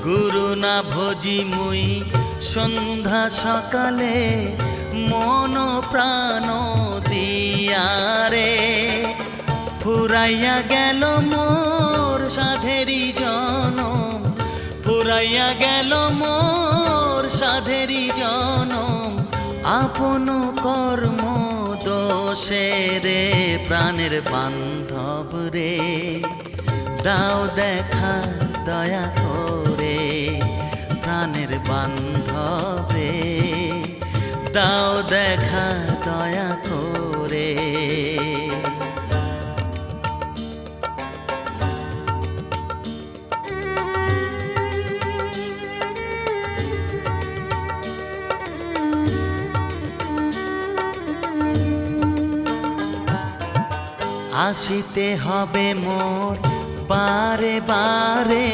গুরু না ভজি মুই সন্ধ্যা সকালে মন প্রাণ দিয়ারে ফুরাইয়া গেল মোর সাধেরি জনম ফুরাইয়া গেল মোর সাধেরি জনম আপন কর্ম দোষে রে প্রাণের বান্ধব রে দাও দেখা দয়া করে প্রাণের বান্ধব রে দাও দেখা দয়া করে আসিতে হবে মোর বারে বারে